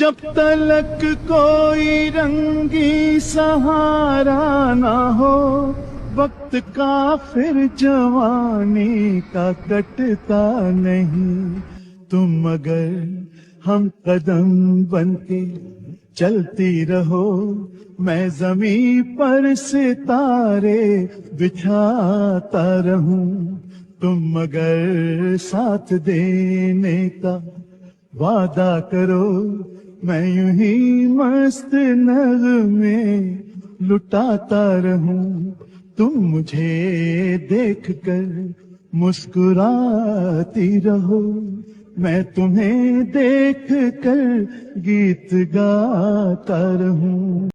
जब तलक कोई रंगी सहारा ना हो, वक्त का फिर जवानी का कटता नहीं। तुम अगर हम कदम बनके चलती रहो, मैं जमीन पर सितारे बिछाता रहूं। तुम अगर साथ देने का वादा करो, मैं यूं ही मस्त नगमे लुटाता रहूं। तुम मुझे देखकर मुस्कुराती रहो, मैं तुम्हें देखकर गीत गाता रहूं।